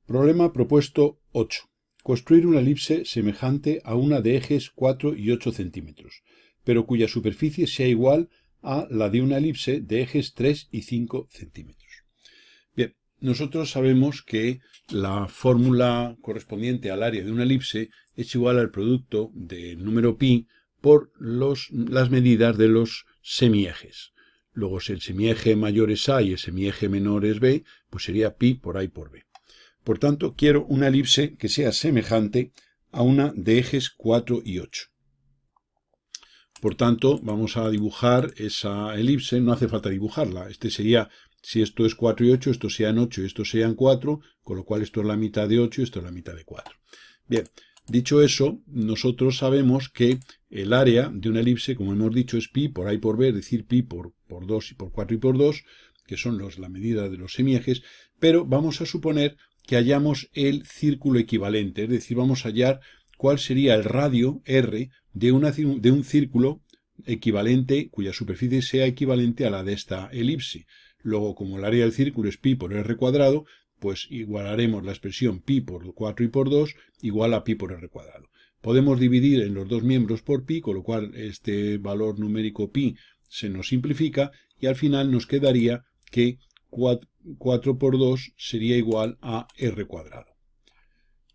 Problema propuesto 8. Construir una elipse semejante a una de ejes 4 y 8 centímetros, pero cuya superficie sea igual a la de una elipse de ejes 3 y 5 centímetros. Bien, nosotros sabemos que la fórmula correspondiente al área de una elipse es igual al producto del número pi por las medidas de los semiejes. Luego, si el semieje mayor es A y el semieje menor es B, pues sería pi por A y por B. Por tanto, quiero una elipse que sea semejante a una de ejes 4 y 8. Por tanto, vamos a dibujar esa elipse, no hace falta dibujarla. Este sería, si esto es 4 y 8, esto sean 8 y esto sean 4, con lo cual esto es la mitad de 8 y esto es la mitad de 4. Bien, dicho eso, nosotros sabemos que el área de una elipse, como hemos dicho, es pi por A y por B, es decir, pi por 2 y por 4 y por 2, que son la medida de los semiejes, pero vamos a suponer que hallamos el círculo equivalente, es decir, vamos a hallar cuál sería el radio R de un círculo equivalente, cuya superficie sea equivalente a la de esta elipse. Luego, como el área del círculo es pi por r cuadrado, pues igualaremos la expresión pi por 4 y por 2 igual a pi por r cuadrado. Podemos dividir en los dos miembros por pi, con lo cual este valor numérico pi se nos simplifica y al final nos quedaría que 4 por 2 sería igual a r cuadrado.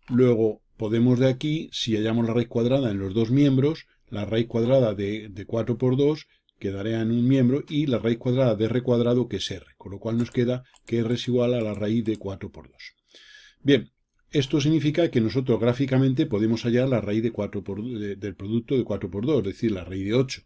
Luego podemos de aquí, si hallamos la raíz cuadrada en los dos miembros, la raíz cuadrada de 4 por 2 quedaría en un miembro y la raíz cuadrada de r cuadrado, que es r, con lo cual nos queda que r es igual a la raíz de 4 por 2. Bien, esto significa que nosotros gráficamente podemos hallar la raíz de del producto de 4 por 2, es decir, la raíz de 8.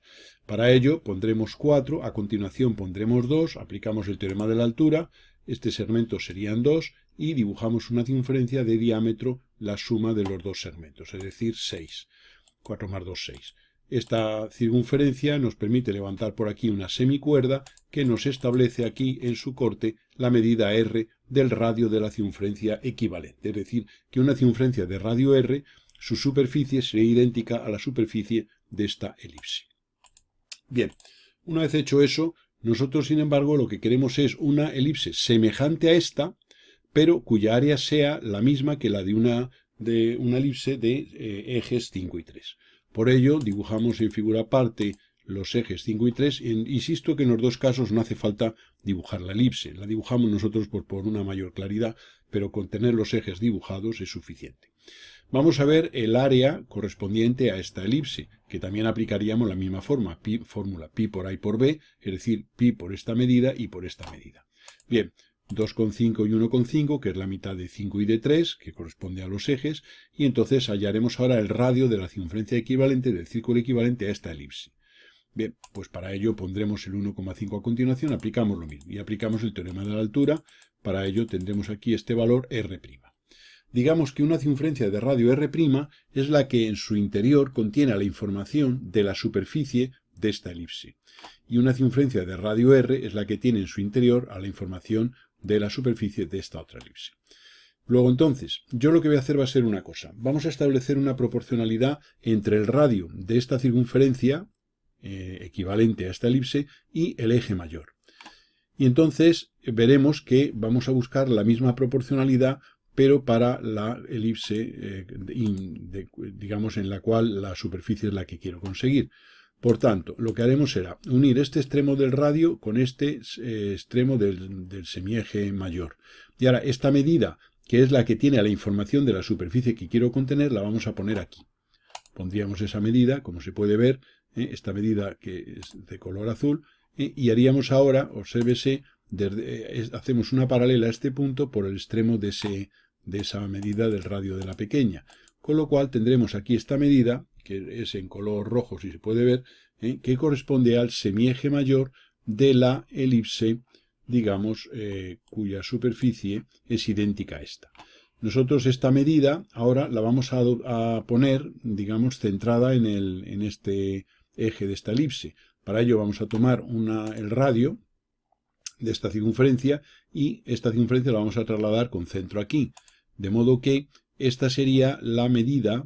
Para ello pondremos 4, a continuación pondremos 2, aplicamos el teorema de la altura, este segmento serían 2 y dibujamos una circunferencia de diámetro la suma de los dos segmentos, es decir, 6. 4 más 2, 6. Esta circunferencia nos permite levantar por aquí una semicuerda que nos establece aquí en su corte la medida r del radio de la circunferencia equivalente. Es decir, que una circunferencia de radio r, su superficie sería idéntica a la superficie de esta elipse. Bien, una vez hecho eso, nosotros sin embargo lo que queremos es una elipse semejante a esta, pero cuya área sea la misma que la de una elipse de ejes 5 y 3. Por ello, dibujamos en figura aparte los ejes 5 y 3. Insisto que en los dos casos no hace falta dibujar la elipse. La dibujamos nosotros por una mayor claridad, pero con tener los ejes dibujados es suficiente. Vamos a ver el área correspondiente a esta elipse, que también aplicaríamos la misma fórmula pi por A y por B, es decir, pi por esta medida y por esta medida. Bien, 2,5 y 1,5, que es la mitad de 5 y de 3, que corresponde a los ejes, y entonces hallaremos ahora el radio de la circunferencia equivalente del círculo equivalente a esta elipse. Bien, pues para ello pondremos el 1,5 a continuación, aplicamos lo mismo, y aplicamos el teorema de la altura. Para ello tendremos aquí este valor r'. Digamos que una circunferencia de radio r' es la que en su interior contiene la información de la superficie de esta elipse, y una circunferencia de radio r es la que tiene en su interior a la información de la superficie de esta otra elipse. Luego entonces, yo lo que voy a hacer va a ser una cosa. Vamos a establecer una proporcionalidad entre el radio de esta circunferencia equivalente a esta elipse y el eje mayor. Y entonces veremos que vamos a buscar la misma proporcionalidad, pero para la elipse, digamos, en la cual la superficie es la que quiero conseguir. Por tanto, lo que haremos será unir este extremo del radio con este extremo del semieje mayor. Y ahora, esta medida, que es la que tiene la información de la superficie que quiero contener, la vamos a poner aquí. Pondríamos esa medida, como se puede ver, esta medida que es de color azul, y haríamos ahora, obsérvese, hacemos una paralela a este punto por el extremo de esa medida del radio de la pequeña. Con lo cual tendremos aquí esta medida, que es en color rojo si se puede ver, que corresponde al semieje mayor de la elipse, digamos, cuya superficie es idéntica a esta. Nosotros esta medida ahora la vamos a poner, digamos, centrada en este eje de esta elipse. Para ello vamos a tomar el radio de esta circunferencia y esta circunferencia la vamos a trasladar con centro aquí. De modo que esta sería la medida,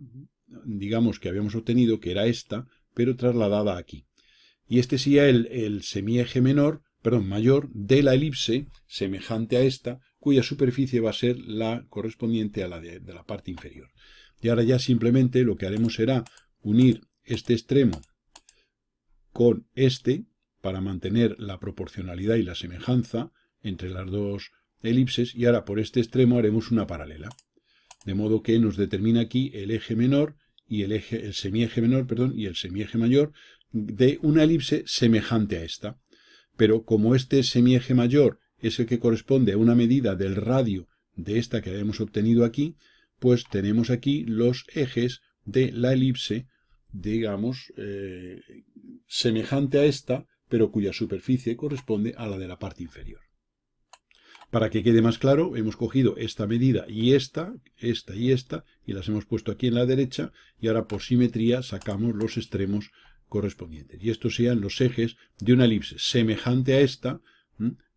digamos, que habíamos obtenido, que era esta, pero trasladada aquí. Y este sería el semieje mayor de la elipse, semejante a esta, cuya superficie va a ser la correspondiente a la de la parte inferior. Y ahora ya simplemente lo que haremos será unir este extremo con este para mantener la proporcionalidad y la semejanza entre las dos elipses, y ahora por este extremo haremos una paralela. De modo que nos determina aquí el eje menor y el semieje menor, perdón, y el semieje mayor de una elipse semejante a esta. Pero como este semieje mayor es el que corresponde a una medida del radio de esta que habíamos obtenido aquí, pues tenemos aquí los ejes de la elipse, digamos, semejante a esta, pero cuya superficie corresponde a la de la parte inferior. Para que quede más claro, hemos cogido esta medida y esta y esta, y las hemos puesto aquí en la derecha, y ahora por simetría sacamos los extremos correspondientes. Y estos sean los ejes de una elipse semejante a esta,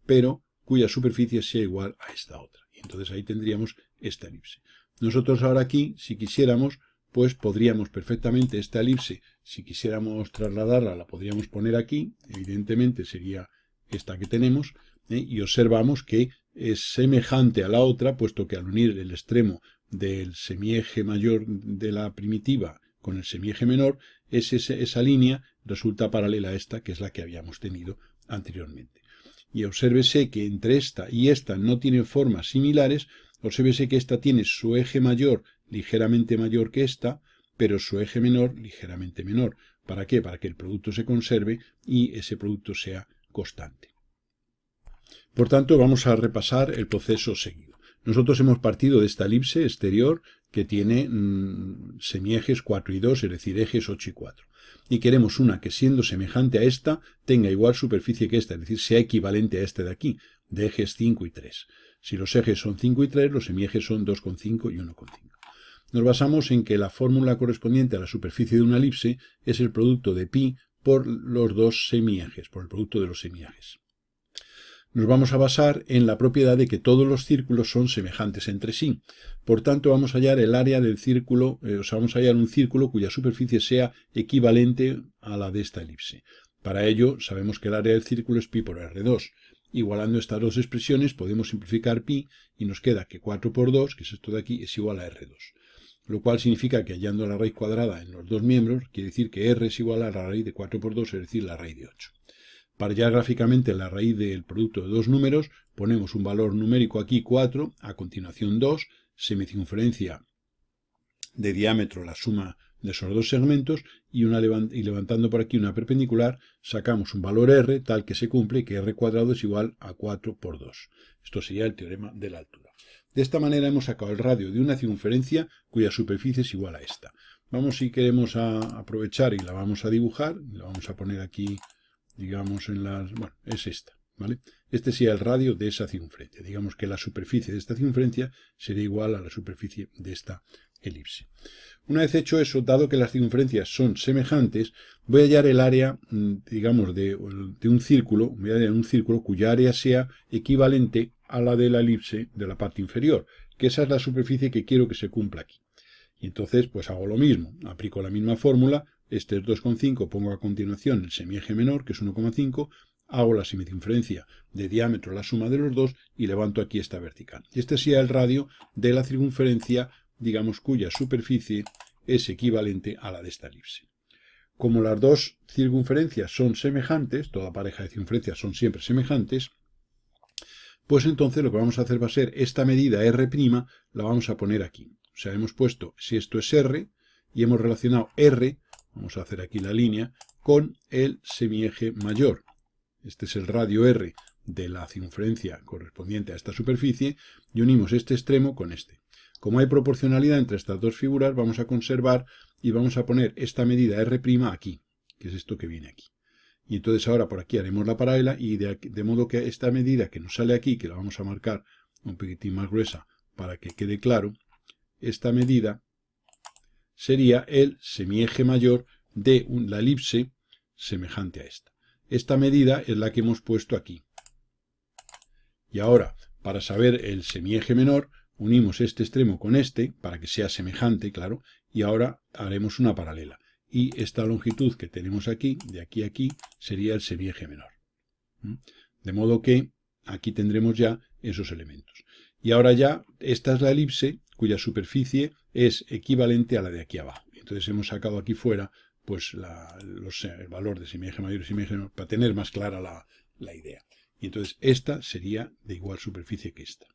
pero cuya superficie sea igual a esta otra. Y entonces ahí tendríamos esta elipse. Nosotros ahora aquí, si quisiéramos, pues podríamos perfectamente esta elipse, si quisiéramos trasladarla, la podríamos poner aquí, evidentemente sería esta que tenemos, y observamos que es semejante a la otra, puesto que al unir el extremo del semieje mayor de la primitiva con el semieje menor, esa línea resulta paralela a esta, que es la que habíamos tenido anteriormente. Y obsérvese que entre esta y esta no tienen formas similares, obsérvese que esta tiene su eje mayor ligeramente mayor que esta, pero su eje menor ligeramente menor. ¿Para qué? Para que el producto se conserve y ese producto sea constante. Por tanto, vamos a repasar el proceso seguido. Nosotros hemos partido de esta elipse exterior que tiene semiejes 4 y 2, es decir, ejes 8 y 4. Y queremos una que, siendo semejante a esta, tenga igual superficie que esta, es decir, sea equivalente a este de aquí, de ejes 5 y 3. Si los ejes son 5 y 3, los semiejes son 2,5 y 1,5. Nos basamos en que la fórmula correspondiente a la superficie de una elipse es el producto de pi por los dos semiejes, por el producto de los semiejes. Nos vamos a basar en la propiedad de que todos los círculos son semejantes entre sí. Por tanto, vamos a hallar el área del círculo, vamos a hallar un círculo cuya superficie sea equivalente a la de esta elipse. Para ello, sabemos que el área del círculo es pi por R2. Igualando estas dos expresiones, podemos simplificar pi y nos queda que 4 por 2, que es esto de aquí, es igual a R2. Lo cual significa que hallando la raíz cuadrada en los dos miembros, quiere decir que R es igual a la raíz de 4 por 2, es decir, la raíz de 8. Para hallar gráficamente la raíz del producto de dos números, ponemos un valor numérico aquí 4, a continuación 2, semicircunferencia de diámetro, la suma de esos dos segmentos, y levantando por aquí una perpendicular, sacamos un valor R tal que se cumple que R cuadrado es igual a 4 por 2. Esto sería el teorema de la altura. De esta manera hemos sacado el radio de una circunferencia cuya superficie es igual a esta. Vamos, si queremos, a aprovechar y la vamos a dibujar, la vamos a poner aquí, digamos, bueno, es esta, ¿vale? Este sería el radio de esa circunferencia. Digamos que la superficie de esta circunferencia sería igual a la superficie de esta elipse. Una vez hecho eso, dado que las circunferencias son semejantes, voy a hallar el área, digamos, de un círculo, voy a hallar un círculo cuya área sea equivalente a la de la elipse de la parte inferior, que esa es la superficie que quiero que se cumpla aquí. Y entonces, pues hago lo mismo, aplico la misma fórmula. Este es 2,5, pongo a continuación el semieje menor, que es 1,5, hago la semicircunferencia de diámetro, la suma de los dos, y levanto aquí esta vertical. Y este sería el radio de la circunferencia, digamos, cuya superficie es equivalente a la de esta elipse. Como las dos circunferencias son semejantes, toda pareja de circunferencias son siempre semejantes, pues entonces lo que vamos a hacer va a ser esta medida R', la vamos a poner aquí. O sea, hemos puesto, si esto es R, y hemos relacionado R, vamos a hacer aquí la línea, con el semieje mayor. Este es el radio R de la circunferencia correspondiente a esta superficie, y unimos este extremo con este. Como hay proporcionalidad entre estas dos figuras, vamos a conservar y vamos a poner esta medida R' aquí, que es esto que viene aquí. Y entonces ahora por aquí haremos la paralela, y de modo que esta medida que nos sale aquí, que la vamos a marcar un poquitín más gruesa para que quede claro, esta medida sería el semieje mayor de la elipse semejante a esta. Esta medida es la que hemos puesto aquí. Y ahora, para saber el semieje menor, unimos este extremo con este, para que sea semejante, claro, y ahora haremos una paralela. Y esta longitud que tenemos aquí, de aquí a aquí, sería el semieje menor. De modo que aquí tendremos ya esos elementos. Y ahora ya, esta es la elipse cuya superficie es equivalente a la de aquí abajo. Entonces hemos sacado aquí fuera pues el valor de semieje mayor y semieje menor para tener más clara la idea. Y entonces esta sería de igual superficie que esta.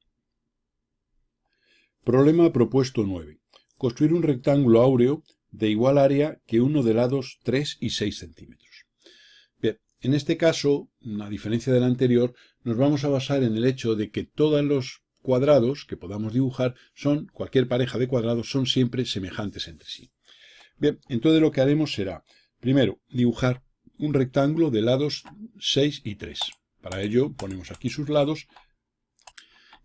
Problema propuesto 9. Construir un rectángulo áureo de igual área que uno de lados 3 y 6 centímetros. Bien, en este caso, a diferencia del anterior, nos vamos a basar en el hecho de que todos los cuadrados que podamos dibujar cualquier pareja de cuadrados son siempre semejantes entre sí. Bien, entonces lo que haremos será, primero, dibujar un rectángulo de lados 6 y 3. Para ello ponemos aquí sus lados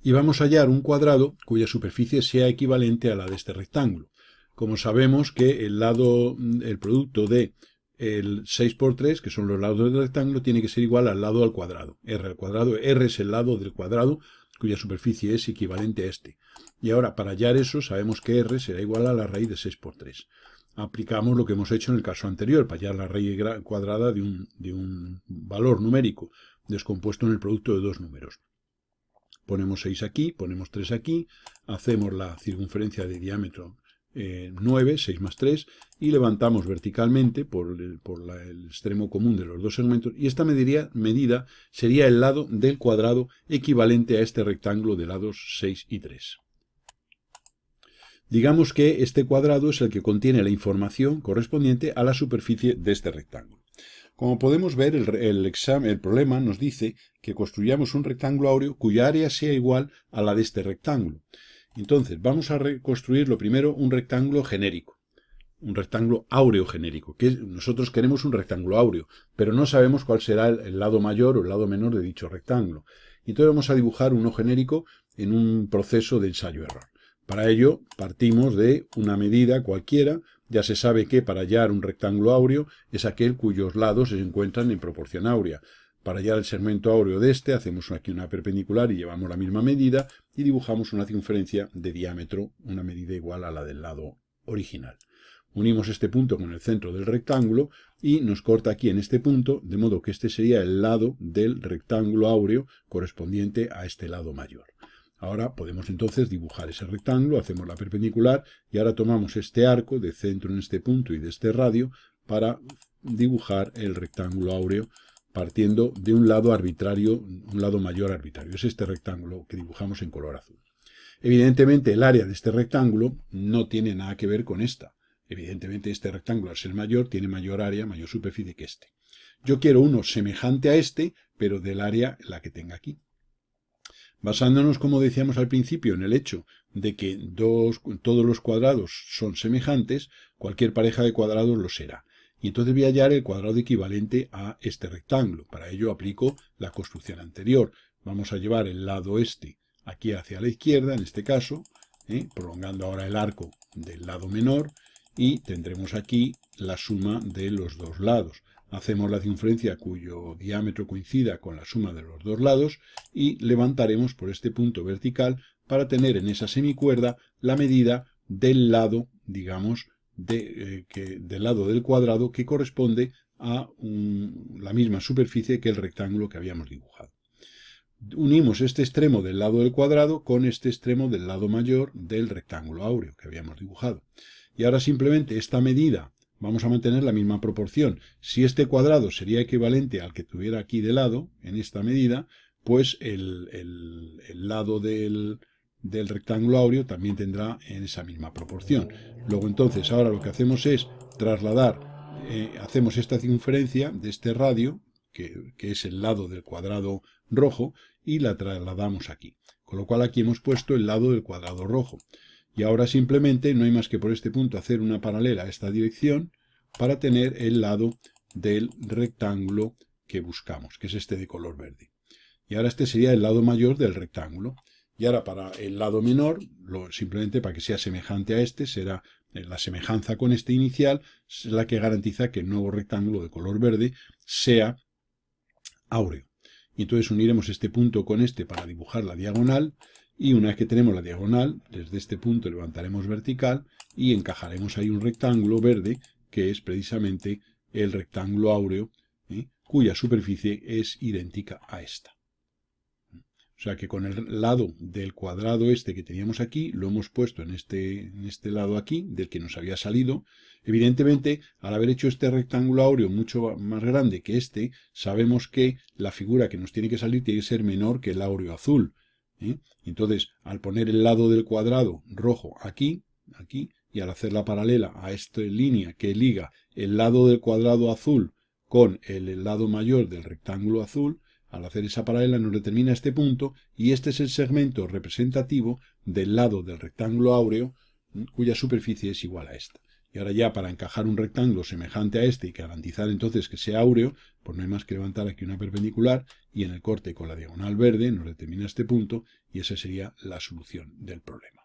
y vamos a hallar un cuadrado cuya superficie sea equivalente a la de este rectángulo. Como sabemos que el producto de el 6 por 3, que son los lados del rectángulo, tiene que ser igual al lado al cuadrado. R al cuadrado, R es el lado del cuadrado cuya superficie es equivalente a este. Y ahora, para hallar eso, sabemos que R será igual a la raíz de 6 por 3. Aplicamos lo que hemos hecho en el caso anterior, para hallar la raíz cuadrada de un valor numérico descompuesto en el producto de dos números. Ponemos 6 aquí, ponemos 3 aquí, hacemos la circunferencia de diámetro 9, 6 más 3, y levantamos verticalmente por el extremo común de los dos segmentos, y esta medida sería el lado del cuadrado equivalente a este rectángulo de lados 6 y 3. Digamos que este cuadrado es el que contiene la información correspondiente a la superficie de este rectángulo. Como podemos ver, el problema nos dice que construyamos un rectángulo áureo cuya área sea igual a la de este rectángulo. Entonces, vamos a reconstruir primero un rectángulo genérico, un rectángulo áureo genérico, que nosotros queremos un rectángulo áureo, pero no sabemos cuál será el lado mayor o el lado menor de dicho rectángulo. Entonces vamos a dibujar uno genérico en un proceso de ensayo-error. Para ello, partimos de una medida cualquiera. Ya se sabe que para hallar un rectángulo áureo es aquel cuyos lados se encuentran en proporción áurea. Para hallar el segmento áureo de este, hacemos aquí una perpendicular y llevamos la misma medida y dibujamos una circunferencia de diámetro, una medida igual a la del lado original. Unimos este punto con el centro del rectángulo y nos corta aquí en este punto, de modo que este sería el lado del rectángulo áureo correspondiente a este lado mayor. Ahora podemos entonces dibujar ese rectángulo, hacemos la perpendicular y ahora tomamos este arco de centro en este punto y de este radio para dibujar el rectángulo áureo partiendo de un lado arbitrario, un lado mayor arbitrario. Es este rectángulo que dibujamos en color azul. Evidentemente el área de este rectángulo no tiene nada que ver con esta. Evidentemente este rectángulo al ser mayor tiene mayor área, mayor superficie que este. Yo quiero uno semejante a este, pero del área la que tenga aquí. Basándonos, como decíamos al principio, en el hecho de que todos los cuadrados son semejantes, cualquier pareja de cuadrados lo será. Y entonces voy a hallar el cuadrado equivalente a este rectángulo. Para ello aplico la construcción anterior. Vamos a llevar el lado este aquí hacia la izquierda, en este caso, prolongando ahora el arco del lado menor, y tendremos aquí la suma de los dos lados. Hacemos la circunferencia cuyo diámetro coincida con la suma de los dos lados y levantaremos por este punto vertical para tener en esa semicuerda la medida del lado, digamos, del lado del cuadrado que corresponde a la misma superficie que el rectángulo que habíamos dibujado. Unimos este extremo del lado del cuadrado con este extremo del lado mayor del rectángulo áureo que habíamos dibujado. Y ahora simplemente esta medida vamos a mantener la misma proporción. Si este cuadrado sería equivalente al que tuviera aquí de lado, en esta medida, pues el lado del rectángulo áureo también tendrá en esa misma proporción. Luego entonces ahora lo que hacemos es trasladar, hacemos esta circunferencia de este radio, que es el lado del cuadrado rojo, y la trasladamos aquí. Con lo cual aquí hemos puesto el lado del cuadrado rojo. Y ahora simplemente no hay más que por este punto hacer una paralela a esta dirección para tener el lado del rectángulo que buscamos, que es este de color verde. Y ahora este sería el lado mayor del rectángulo. Y ahora para el lado menor, simplemente para que sea semejante a este, será la semejanza con este inicial, es la que garantiza que el nuevo rectángulo de color verde sea áureo. Y entonces uniremos este punto con este para dibujar la diagonal. Y una vez que tenemos la diagonal, desde este punto levantaremos vertical y encajaremos ahí un rectángulo verde que es precisamente el rectángulo áureo, cuya superficie es idéntica a esta. O sea que con el lado del cuadrado este que teníamos aquí, lo hemos puesto en este lado aquí, del que nos había salido. Evidentemente, al haber hecho este rectángulo áureo mucho más grande que este, sabemos que la figura que nos tiene que salir tiene que ser menor que el áureo azul. Entonces, al poner el lado del cuadrado rojo aquí, y al hacer la paralela a esta línea que liga el lado del cuadrado azul con el lado mayor del rectángulo azul, al hacer esa paralela nos determina este punto y este es el segmento representativo del lado del rectángulo áureo cuya superficie es igual a esta. Y ahora ya para encajar un rectángulo semejante a este y garantizar entonces que sea áureo, pues no hay más que levantar aquí una perpendicular y en el corte con la diagonal verde nos determina este punto y esa sería la solución del problema.